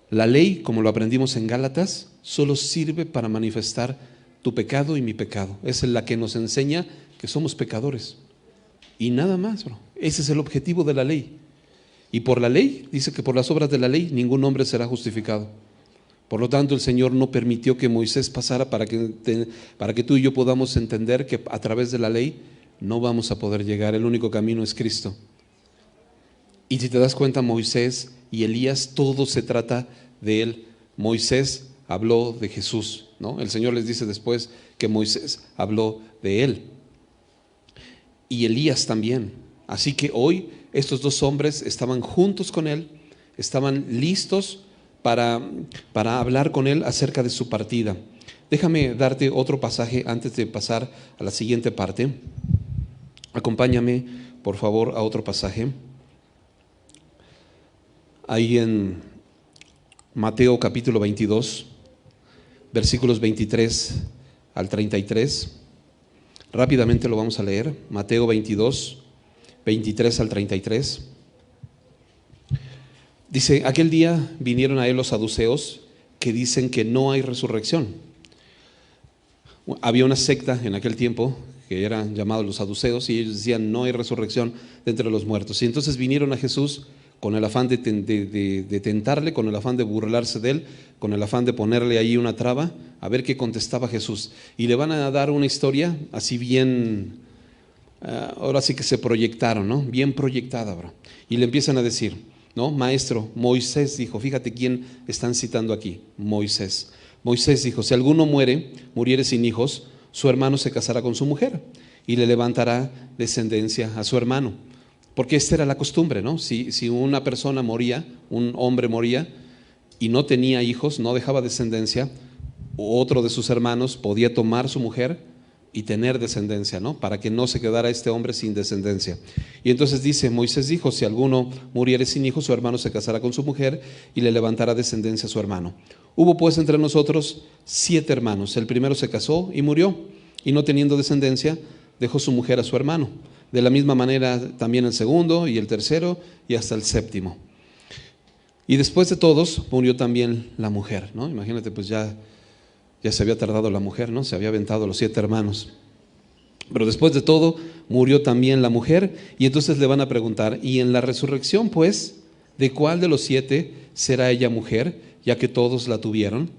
S1: La ley, como lo aprendimos en Gálatas, solo sirve para manifestar tu pecado y mi pecado. Es la que nos enseña que somos pecadores y nada más, bro. Ese es el objetivo de la ley. Y por la ley, dice que por las obras de la ley ningún hombre será justificado. Por lo tanto, el Señor no permitió que Moisés pasara para que tú y yo podamos entender que a través de la ley no vamos a poder llegar. El único camino es Cristo. Y si te das cuenta, Moisés y Elías, todo se trata de él. Moisés habló de Jesús, ¿no? El Señor les dice después que Moisés habló de él. Y Elías también. Así que hoy estos dos hombres estaban juntos con él, estaban listos para hablar con él acerca de su partida. Déjame darte otro pasaje antes de pasar a la siguiente parte. Acompáñame, por favor, a otro pasaje. Ahí en Mateo capítulo 22, versículos 23 al 33. Rápidamente lo vamos a leer. Mateo 22, 23 al 33. Dice, aquel día vinieron a él los saduceos que dicen que no hay resurrección. Había una secta en aquel tiempo que eran llamados los saduceos y ellos decían no hay resurrección de entre los muertos. Y entonces vinieron a Jesús con el afán de tentarle, con el afán de burlarse de él, con el afán de ponerle ahí una traba, a ver qué contestaba Jesús. Y le van a dar una historia así bien, ahora sí que se proyectaron, ¿no? Bien proyectada, bro. Y le empiezan a decir, ¿no? Maestro, Moisés dijo, fíjate quién están citando aquí, Moisés. Moisés dijo, si alguno muriere sin hijos, su hermano se casará con su mujer y le levantará descendencia a su hermano. Porque esta era la costumbre, ¿no? Si una persona moría, un hombre moría y no tenía hijos, no dejaba descendencia, otro de sus hermanos podía tomar su mujer y tener descendencia, ¿no? Para que no se quedara este hombre sin descendencia. Y entonces dice, Moisés dijo, si alguno muriere sin hijos, su hermano se casará con su mujer y le levantará descendencia a su hermano. Hubo pues entre nosotros 7 hermanos. El primero se casó y murió, y no teniendo descendencia, dejó su mujer a su hermano. De la misma manera también el segundo y el tercero y hasta el séptimo. Y después de todos murió también la mujer, ¿no? Imagínate, pues ya se había tardado la mujer, ¿no? Se había aventado los 7 hermanos. Pero después de todo murió también la mujer, y entonces le van a preguntar, ¿y en la resurrección pues, de cuál de los 7 será ella mujer, ya que todos la tuvieron?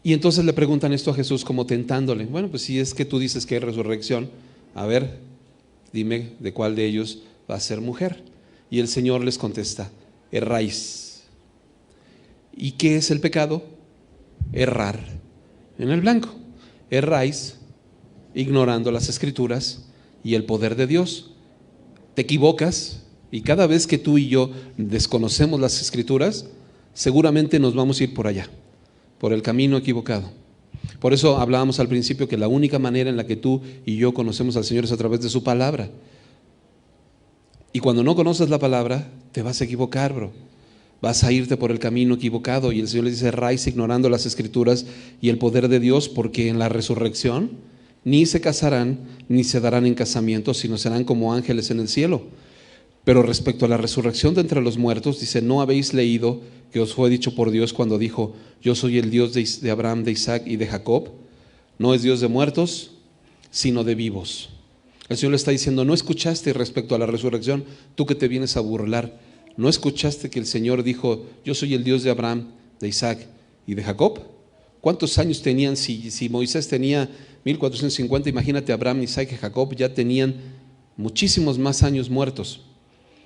S1: Y entonces le preguntan esto a Jesús como tentándole. Bueno, pues si es que tú dices que hay resurrección, a ver, dime de cuál de ellos va a ser mujer. Y el Señor les contesta, erráis. ¿Y qué es el pecado? Errar en el blanco. Erráis ignorando las Escrituras y el poder de Dios. Te equivocas, y cada vez que tú y yo desconocemos las Escrituras, seguramente nos vamos a ir por allá, por el camino equivocado. Por eso hablábamos al principio que la única manera en la que tú y yo conocemos al Señor es a través de su palabra. Y cuando no conoces la palabra, te vas a equivocar, bro. Vas a irte por el camino equivocado. Y el Señor le dice, erráis ignorando las Escrituras y el poder de Dios, porque en la resurrección ni se casarán ni se darán en casamiento, sino serán como ángeles en el cielo. Pero respecto a la resurrección de entre los muertos, dice, ¿no habéis leído que os fue dicho por Dios cuando dijo, yo soy el Dios de Abraham, de Isaac y de Jacob? No es Dios de muertos, sino de vivos. El Señor le está diciendo, ¿no escuchaste respecto a la resurrección? Tú que te vienes a burlar, ¿no escuchaste que el Señor dijo, yo soy el Dios de Abraham, de Isaac y de Jacob? ¿Cuántos años tenían? Si Moisés tenía 1450, imagínate, Abraham, Isaac y Jacob ya tenían muchísimos más años muertos.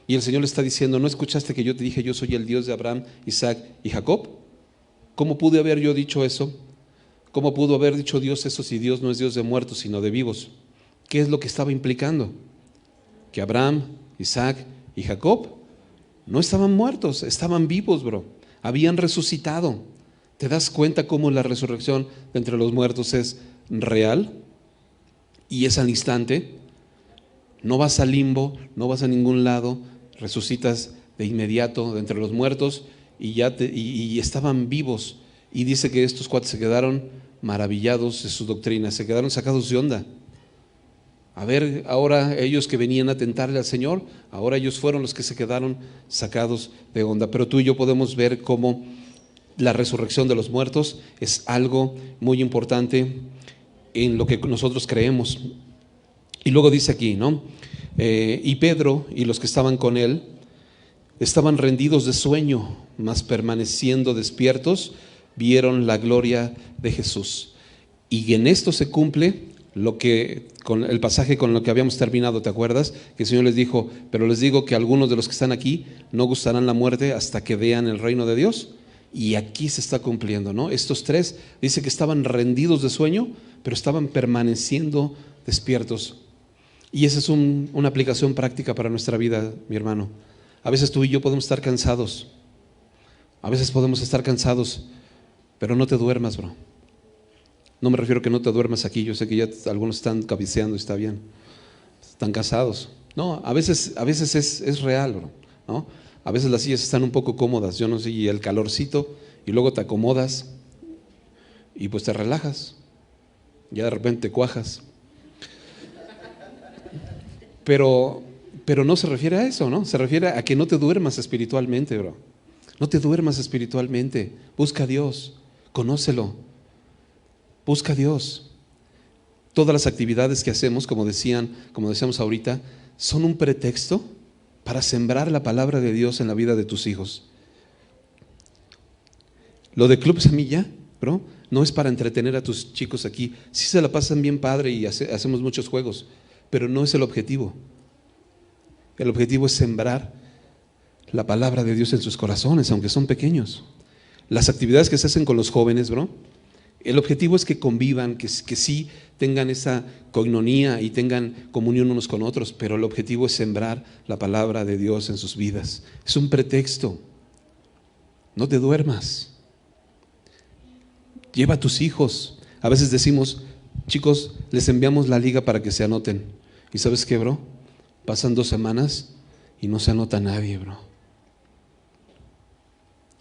S1: Y el Señor le está diciendo, ¿no escuchaste que yo te dije, yo soy el Dios de Abraham, Isaac y Jacob? ¿Cómo pude haber yo dicho eso? ¿Cómo pudo haber dicho Dios eso si Dios no es Dios de muertos, sino de vivos? ¿Qué es lo que estaba implicando? Que Abraham, Isaac y Jacob no estaban muertos, estaban vivos, bro. Habían resucitado. ¿Te das cuenta cómo la resurrección de entre los muertos es real? Y es al instante. No vas al limbo, no vas a ningún lado, resucitas de inmediato de entre los muertos y estaban vivos. Y dice que estos cuates se quedaron maravillados de su doctrina, se quedaron sacados de onda. A ver, ahora ellos que venían a tentarle al Señor, ahora ellos fueron los que se quedaron sacados de onda. Pero tú y yo podemos ver cómo la resurrección de los muertos es algo muy importante en lo que nosotros creemos. Y luego dice aquí, ¿no? Y Pedro y los que estaban con él estaban rendidos de sueño, mas permaneciendo despiertos, vieron la gloria de Jesús. Y en esto se cumple lo que, con el pasaje con lo que habíamos terminado, ¿te acuerdas? Que el Señor les dijo, pero les digo que algunos de los que están aquí no gustarán la muerte hasta que vean el reino de Dios. Y aquí se está cumpliendo, ¿no? Estos tres, dice que estaban rendidos de sueño, pero estaban permaneciendo despiertos. Y esa es una aplicación práctica para nuestra vida, mi hermano. A veces tú y yo podemos estar cansados. A veces podemos estar cansados, pero no te duermas, bro. No me refiero a que no te duermas aquí. Yo sé que ya algunos están cabeceando y está bien. Están cansados. No, a veces es real, bro, ¿no? A veces las sillas están un poco cómodas, yo no sé, y el calorcito, y luego te acomodas y pues te relajas. Ya de repente cuajas. Pero no se refiere a eso, ¿no? Se refiere a que no te duermas espiritualmente, bro. No te duermas espiritualmente. Busca a Dios, conócelo. Busca a Dios. Todas las actividades que hacemos, como decíamos ahorita, son un pretexto para sembrar la palabra de Dios en la vida de tus hijos. Lo de Club Semilla, bro, no es para entretener a tus chicos aquí. Sí se la pasan bien padre y hacemos muchos juegos, pero no es el objetivo. El objetivo es sembrar la palabra de Dios en sus corazones, aunque son pequeños. Las actividades que se hacen con los jóvenes, bro, el objetivo es que convivan, que sí tengan esa coinonía y tengan comunión unos con otros, pero el objetivo es sembrar la palabra de Dios en sus vidas. Es un pretexto. No te duermas. Lleva a tus hijos. A veces decimos, chicos, les enviamos la liga para que se anoten. ¿Y sabes qué, bro? Pasan 2 semanas y no se anota nadie, bro.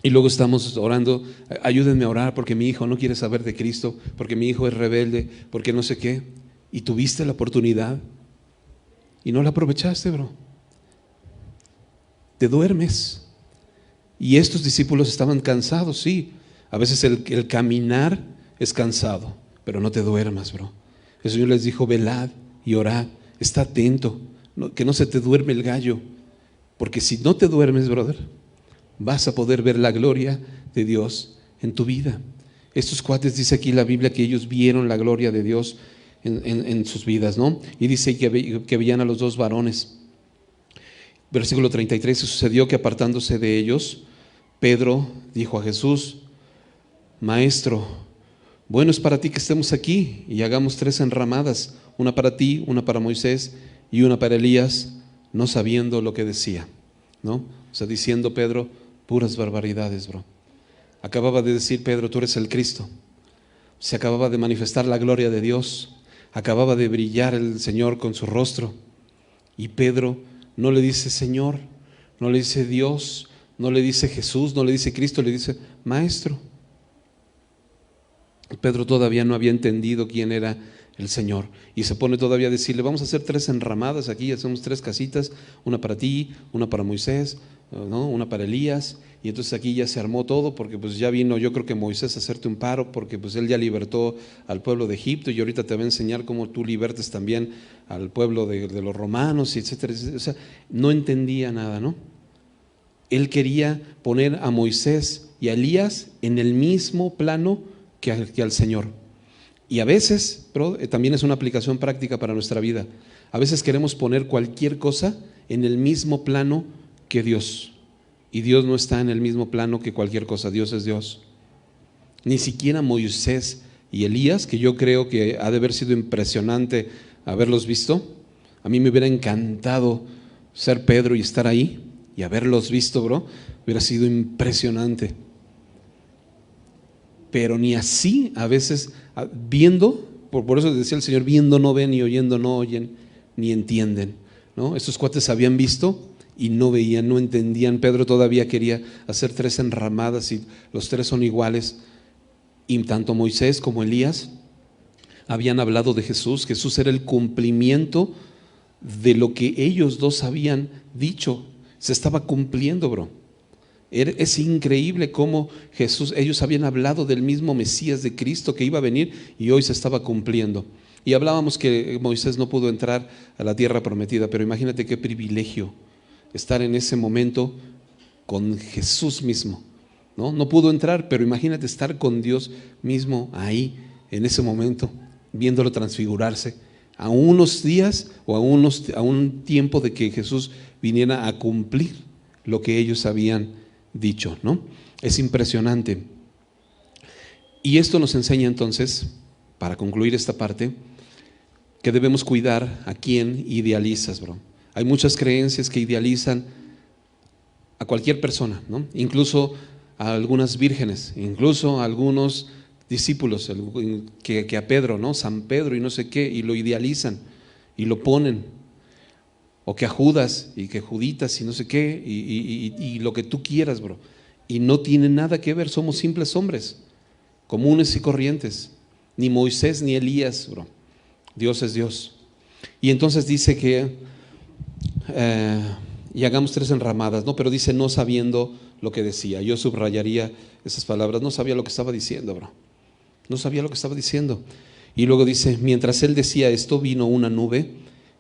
S1: Y luego estamos orando, ayúdenme a orar porque mi hijo no quiere saber de Cristo, porque mi hijo es rebelde, porque no sé qué. Y tuviste la oportunidad y no la aprovechaste, bro. Te duermes. Y estos discípulos estaban cansados, sí. A veces el caminar es cansado, pero no te duermas, bro. El Señor les dijo, velad y orad, está atento, que no se te duerme el gallo. Porque si no te duermes, brother, vas a poder ver la gloria de Dios en tu vida. Estos cuates, dice aquí la Biblia, que ellos vieron la gloria de Dios en sus vidas, ¿no? Y dice que veían a los 2 varones. Versículo 33, sucedió que apartándose de ellos, Pedro dijo a Jesús, Maestro, bueno es para ti que estemos aquí y hagamos 3 enramadas, una para ti, una para Moisés y una para Elías, no sabiendo lo que decía, ¿no? O sea, diciendo Pedro, puras barbaridades, bro. Acababa de decir Pedro, tú eres el Cristo. Se acababa de manifestar la gloria de Dios. Acababa de brillar el Señor con su rostro. Y Pedro no le dice Señor, no le dice Dios, no le dice Jesús, no le dice Cristo, le dice Maestro. Pedro todavía no había entendido quién era el Señor. Y se pone todavía a decirle, vamos a hacer 3 enramadas aquí, hacemos 3 casitas, una para ti, una para Moisés, ¿no? Una para Elías. Y entonces aquí ya se armó todo, porque pues ya vino, yo creo que Moisés a hacerte un paro, porque pues él ya libertó al pueblo de Egipto, y ahorita te va a enseñar cómo tú libertes también al pueblo de los romanos, etcétera, etcétera. O sea, no entendía nada, ¿no? Él quería poner a Moisés y a Elías en el mismo plano que al Señor. Y a veces, pero también es una aplicación práctica para nuestra vida. A veces queremos poner cualquier cosa en el mismo plano que Dios. Y Dios no está en el mismo plano que cualquier cosa. Dios es Dios. Ni siquiera Moisés y Elías, que yo creo que ha de haber sido impresionante haberlos visto. A mí me hubiera encantado ser Pedro y estar ahí y haberlos visto, bro. Hubiera sido impresionante. Pero ni así, a veces viendo, por eso decía el Señor, viendo no ven y oyendo no oyen ni entienden, ¿no? Estos cuates habían visto y no veían, no entendían. Pedro todavía quería hacer 3 enramadas y los 3 son iguales. Y tanto Moisés como Elías habían hablado de Jesús. Jesús era el cumplimiento de lo que ellos 2 habían dicho. Se estaba cumpliendo, bro. Es increíble cómo ellos habían hablado del mismo Mesías de Cristo que iba a venir y hoy se estaba cumpliendo. Y hablábamos que Moisés no pudo entrar a la tierra prometida, pero imagínate qué privilegio estar en ese momento con Jesús mismo, ¿no? No pudo entrar, pero imagínate estar con Dios mismo ahí, en ese momento, viéndolo transfigurarse, a unos días o a un tiempo de que Jesús viniera a cumplir lo que ellos habían dicho, ¿no? Es impresionante. Y esto nos enseña entonces, para concluir esta parte, que debemos cuidar a quién idealizas, bro. Hay muchas creencias que idealizan a cualquier persona, ¿no? Incluso a algunas vírgenes, incluso a algunos discípulos, que a Pedro, ¿no? San Pedro y no sé qué, y lo idealizan y lo ponen, o que a Judas y que Juditas y no sé qué, y lo que tú quieras, bro. Y no tiene nada que ver, somos simples hombres, comunes y corrientes, ni Moisés ni Elías, bro. Dios es Dios. Y entonces dice que y hagamos 3 enramadas, ¿no? Pero dice no sabiendo lo que decía. Yo subrayaría esas palabras, no sabía lo que estaba diciendo, bro. No sabía lo que estaba diciendo. Y luego dice, mientras él decía esto, vino una nube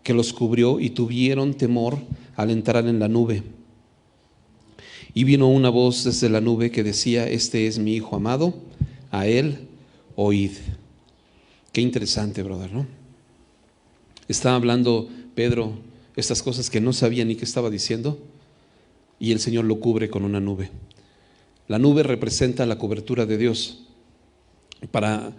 S1: que los cubrió y tuvieron temor al entrar en la nube. Y vino una voz desde la nube que decía, este es mi Hijo amado, a él oíd. Qué interesante, brother, ¿no? Estaba hablando Pedro estas cosas que no sabía ni qué estaba diciendo, y el Señor lo cubre con una nube. La nube representa la cobertura de Dios. Para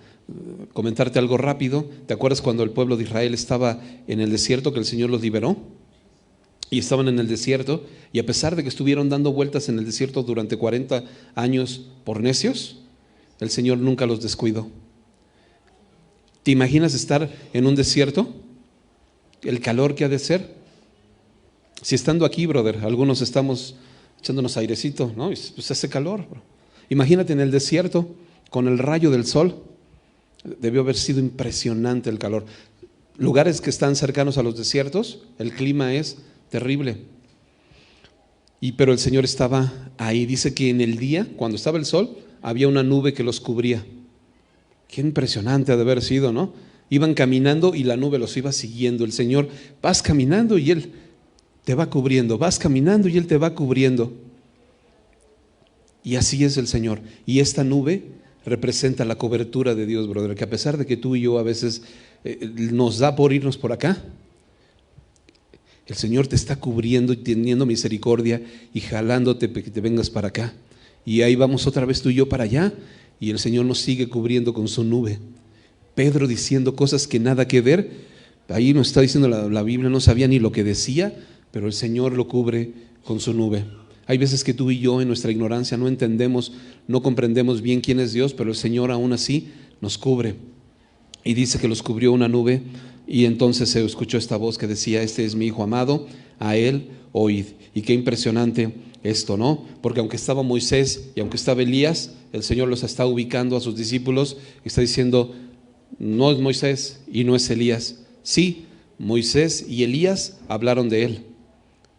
S1: comentarte algo rápido, ¿te acuerdas cuando el pueblo de Israel estaba en el desierto, que el Señor los liberó? Y estaban en el desierto, y a pesar de que estuvieron dando vueltas en el desierto durante 40 años por necios, el Señor nunca los descuidó. ¿Te imaginas estar en un desierto? El calor que ha de ser. Si estando aquí, brother, algunos estamos echándonos airecito, ¿no? Pues hace calor, bro. Imagínate en el desierto con el rayo del sol. Debió haber sido impresionante el calor. Lugares que están cercanos a los desiertos, el clima es terrible. Pero el Señor estaba ahí. Dice que en el día, cuando estaba el sol, había una nube que los cubría. Qué impresionante ha de haber sido, ¿no? Iban caminando y la nube los iba siguiendo. El Señor, vas caminando y Él te va cubriendo, vas caminando y Él te va cubriendo. Y así es el Señor. Y esta nube representa la cobertura de Dios, brother, que a pesar de que tú y yo a veces nos da por irnos por acá, el Señor te está cubriendo y teniendo misericordia y jalándote para que te vengas para acá. Y ahí vamos otra vez tú y yo para allá, y el Señor nos sigue cubriendo con su nube. Pedro diciendo cosas que nada que ver, ahí nos está diciendo la Biblia, no sabía ni lo que decía, pero el Señor lo cubre con su nube. Hay veces que tú y yo en nuestra ignorancia no entendemos, no comprendemos bien quién es Dios, pero el Señor aún así nos cubre. Y dice que los cubrió una nube, y entonces se escuchó esta voz que decía, este es mi Hijo amado, a él oíd. Y qué impresionante esto, ¿no? Porque aunque estaba Moisés y aunque estaba Elías, el Señor los está ubicando a sus discípulos y está diciendo, no es Moisés y no es Elías. Sí, Moisés y Elías hablaron de él,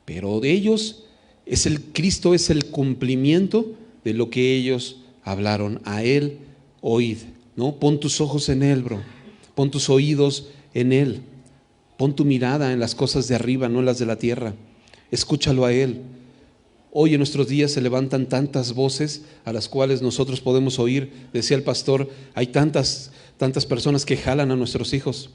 S1: pero de ellos Cristo es el cumplimiento de lo que ellos hablaron. A él oíd, ¿no? Pon tus ojos en él, bro. Pon tus oídos en él. Pon tu mirada en las cosas de arriba, no en las de la tierra. Escúchalo a él. Hoy en nuestros días se levantan tantas voces a las cuales nosotros podemos oír. Decía el pastor, hay tantas personas que jalan a nuestros hijos.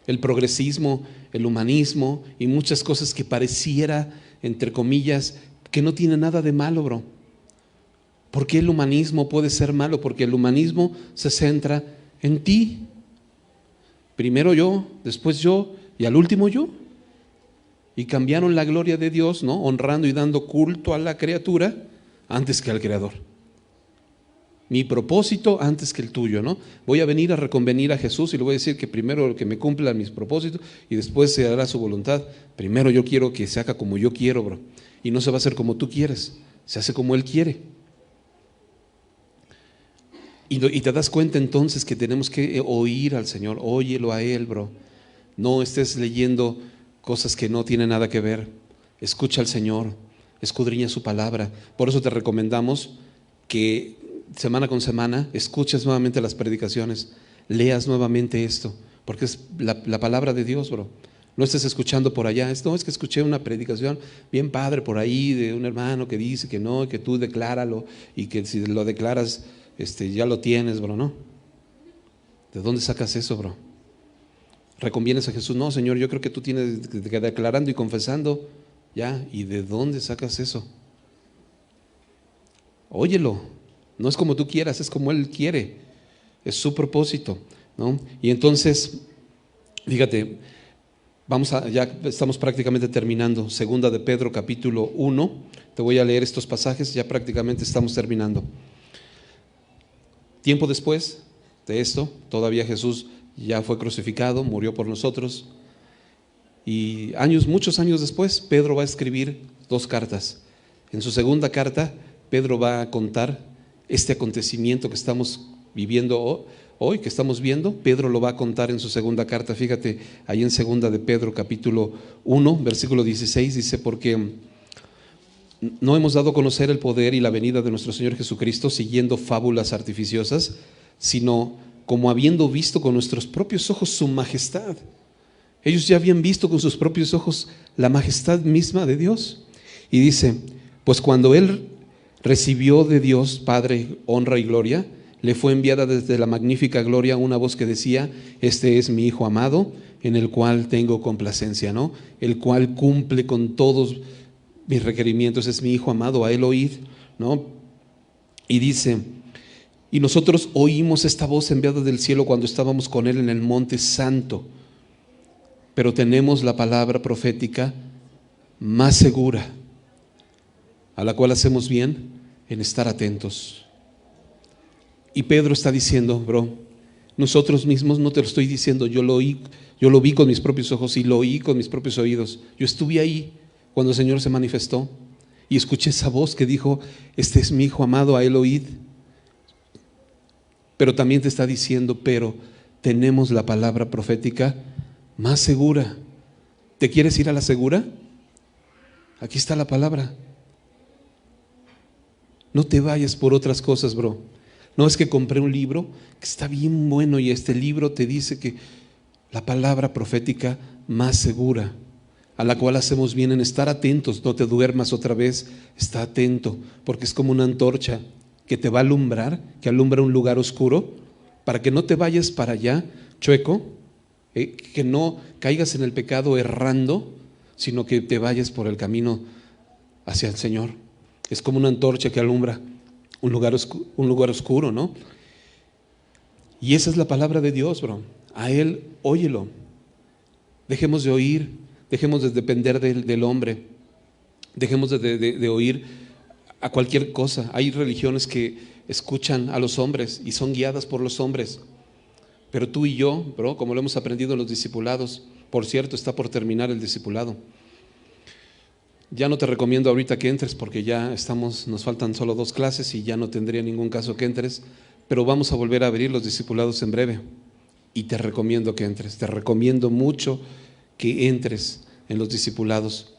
S1: El progresismo, el humanismo y muchas cosas que pareciera, entre comillas, que no tiene nada de malo, bro. ¿Por qué el humanismo puede ser malo? Porque el humanismo se centra en ti. Primero yo, después yo y al último yo. Y cambiaron la gloria de Dios, ¿no? Honrando y dando culto a la criatura antes que al Creador. Mi propósito antes que el tuyo, ¿no? Voy a venir a reconvenir a Jesús y le voy a decir que primero que me cumpla mis propósitos y después se hará su voluntad. Primero yo quiero que se haga como yo quiero, bro. Y no se va a hacer como tú quieres, se hace como Él quiere. Y te das cuenta entonces que tenemos que oír al Señor, óyelo a Él, bro. No estés leyendo cosas que no tienen nada que ver. Escucha al Señor, escudriña su palabra. Por eso te recomendamos que semana con semana escuches nuevamente las predicaciones, leas nuevamente esto, porque es la palabra de Dios, bro. No estés escuchando por allá. No, es que escuché una predicación bien padre por ahí de un hermano que dice que no, que tú decláralo y que si lo declaras, ya lo tienes, bro, ¿no? ¿De dónde sacas eso, bro? ¿Reconvienes a Jesús? No, Señor, yo creo que tú tienes que declarando y confesando, ya. ¿Y de dónde sacas eso? Óyelo. No es como tú quieras, es como Él quiere. Es su propósito, ¿no? Y entonces, fíjate, ya estamos prácticamente terminando. Segunda de Pedro, capítulo 1. Te voy a leer estos pasajes, ya prácticamente estamos terminando. Tiempo después de esto, todavía Jesús ya fue crucificado, murió por nosotros. Y muchos años después, Pedro va a escribir 2 cartas. En su segunda carta, Pedro va a contar este acontecimiento que estamos viviendo hoy, que estamos viendo. Pedro lo va a contar en su segunda carta. Fíjate, ahí en segunda de Pedro, capítulo 1, versículo 16, dice: porque no hemos dado a conocer el poder y la venida de nuestro Señor Jesucristo siguiendo fábulas artificiosas, sino como habiendo visto con nuestros propios ojos su majestad. Ellos ya habían visto con sus propios ojos la majestad misma de Dios. Y dice: pues cuando Él recibió de Dios Padre honra y gloria, le fue enviada desde la magnífica gloria una voz que decía: este es mi Hijo amado, en el cual tengo complacencia, ¿no? El cual cumple con todos mis requerimientos, es mi Hijo amado, a Él oíd, ¿no? Y dice: y nosotros oímos esta voz enviada del cielo cuando estábamos con Él en el monte santo, pero tenemos la palabra profética más segura, a la cual hacemos bien en estar atentos. Y Pedro está diciendo, bro, nosotros mismos, no te lo estoy diciendo, yo lo vi con mis propios ojos y lo oí con mis propios oídos. Yo estuve ahí cuando el Señor se manifestó y escuché esa voz que dijo: este es mi Hijo amado, a Él oíd. Pero también te está diciendo: pero tenemos la palabra profética más segura. ¿Te quieres ir a la segura? Aquí está la palabra. No te vayas por otras cosas, bro. No es que compré un libro que está bien bueno y este libro te dice que la palabra profética más segura, a la cual hacemos bien en estar atentos. No te duermas otra vez, está atento, porque es como una antorcha que te va a alumbrar, que alumbra un lugar oscuro, para que no te vayas para allá chueco, que no caigas en el pecado errando, sino que te vayas por el camino hacia el Señor. Es como una antorcha que alumbra un lugar oscuro, ¿no? Y esa es la palabra de Dios, bro. A Él, óyelo. Dejemos de oír, dejemos de depender del hombre, dejemos de oír a cualquier cosa. Hay religiones que escuchan a los hombres y son guiadas por los hombres, pero tú y yo, bro, como lo hemos aprendido en los discipulados, por cierto, está por terminar el discipulado. Ya no te recomiendo ahorita que entres porque ya nos faltan solo 2 clases y ya no tendría ningún caso que entres, pero vamos a volver a abrir los discipulados en breve y te recomiendo que entres, te recomiendo mucho que entres en los discipulados,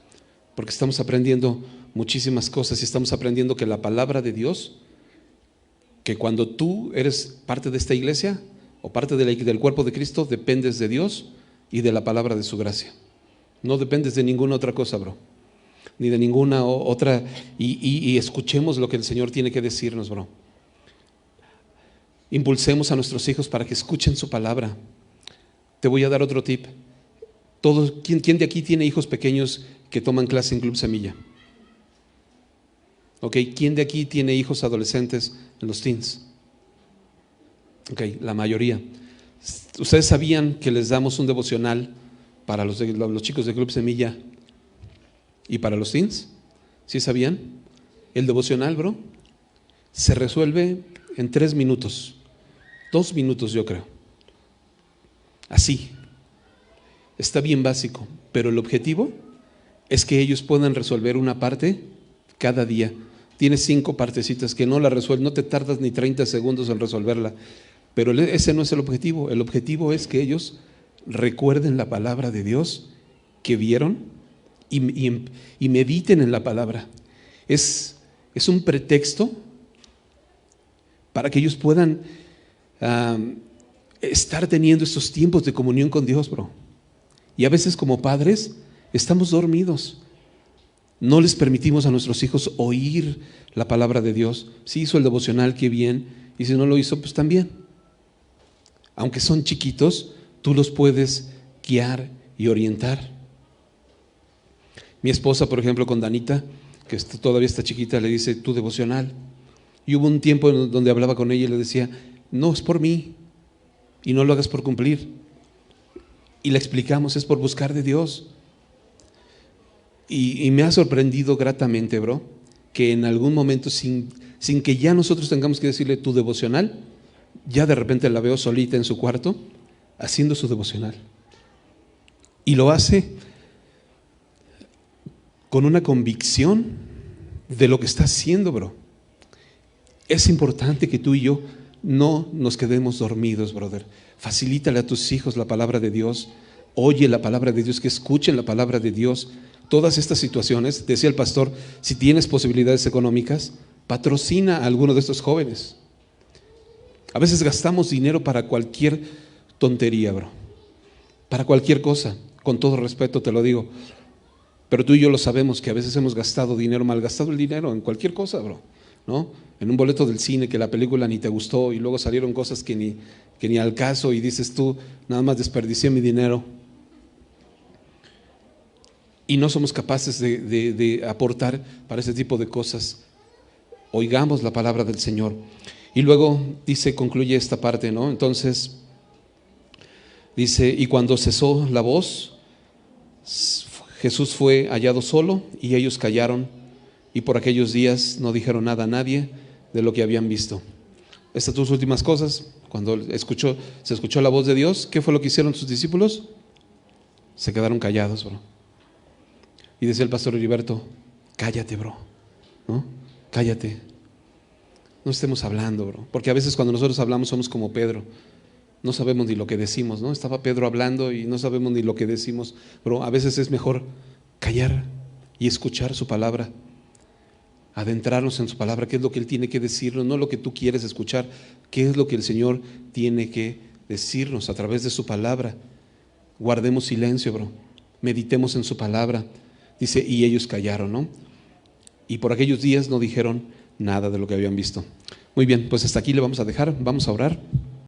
S1: porque estamos aprendiendo muchísimas cosas y estamos aprendiendo que la palabra de Dios, que cuando tú eres parte de esta iglesia o parte del cuerpo de Cristo, dependes de Dios y de la palabra de su gracia. No dependes de ninguna otra cosa, bro, ni de ninguna otra, y escuchemos lo que el Señor tiene que decirnos, bro. Impulsemos a nuestros hijos para que escuchen su palabra. Te voy a dar otro tip. ¿Quién de aquí tiene hijos pequeños que toman clase en Club Semilla? Ok, ¿quién de aquí tiene hijos adolescentes en los teens? Ok, la mayoría. ¿Ustedes sabían que les damos un devocional para los chicos de Club Semilla y para los teens? ¿Sí sabían? El devocional, bro, se resuelve en 3 minutos, 2 minutos yo creo. Así. Está bien básico, pero el objetivo es que ellos puedan resolver una parte cada día. Tienes 5 partecitas que no la resuelves, no te tardas ni 30 segundos en resolverla, pero ese no es el objetivo. El objetivo es que ellos recuerden la palabra de Dios que vieron y mediten en la palabra. Es un pretexto para que ellos puedan estar teniendo estos tiempos de comunión con Dios, bro. Y a veces como padres estamos dormidos. No les permitimos a nuestros hijos oír la palabra de Dios. Si hizo el devocional, qué bien. Y si no lo hizo, pues también. Aunque son chiquitos, tú los puedes guiar y orientar. Mi esposa, por ejemplo, con Danita, que todavía está chiquita, le dice tu devocional. Y hubo un tiempo en donde hablaba con ella y le decía, no, es por mí. Y no lo hagas por cumplir. Y le explicamos, es por buscar de Dios. Y me ha sorprendido gratamente, bro, que en algún momento, sin que ya nosotros tengamos que decirle tu devocional, ya de repente la veo solita en su cuarto, haciendo su devocional. Y lo hace con una convicción de lo que está haciendo, bro. Es importante que tú y yo no nos quedemos dormidos, brother. Facilítale a tus hijos la palabra de Dios. Oye la palabra de Dios, que escuchen la palabra de Dios. Todas estas situaciones, decía el pastor, si tienes posibilidades económicas, patrocina a alguno de estos jóvenes. A veces gastamos dinero para cualquier tontería, bro. Para cualquier cosa. Con todo respeto te lo digo. Pero tú y yo lo sabemos, que a veces hemos gastado dinero, malgastado el dinero en cualquier cosa, bro, ¿no? En un boleto del cine, que la película ni te gustó y luego salieron cosas que ni al caso, y dices tú, nada más desperdicié mi dinero. Y no somos capaces de aportar para ese tipo de cosas. Oigamos la palabra del Señor. Y luego dice, concluye esta parte, ¿no? Entonces, dice, y cuando cesó la voz, Jesús fue hallado solo y ellos callaron, y por aquellos días no dijeron nada a nadie de lo que habían visto. Estas dos últimas cosas, cuando se escuchó la voz de Dios, ¿qué fue lo que hicieron sus discípulos? Se quedaron callados, bro. Y decía el pastor Heriberto, cállate, bro, ¿no? Cállate. No estemos hablando, bro, porque a veces cuando nosotros hablamos somos como Pedro. No sabemos ni lo que decimos, ¿no? Estaba Pedro hablando y no sabemos ni lo que decimos, pero a veces es mejor callar y escuchar su palabra, adentrarnos en su palabra, qué es lo que Él tiene que decirnos, no lo que tú quieres escuchar, qué es lo que el Señor tiene que decirnos a través de su palabra. Guardemos silencio, bro, meditemos en su palabra. Dice, y ellos callaron, ¿no? Y por aquellos días no dijeron nada de lo que habían visto. Muy bien, pues hasta aquí le vamos a dejar, vamos a orar.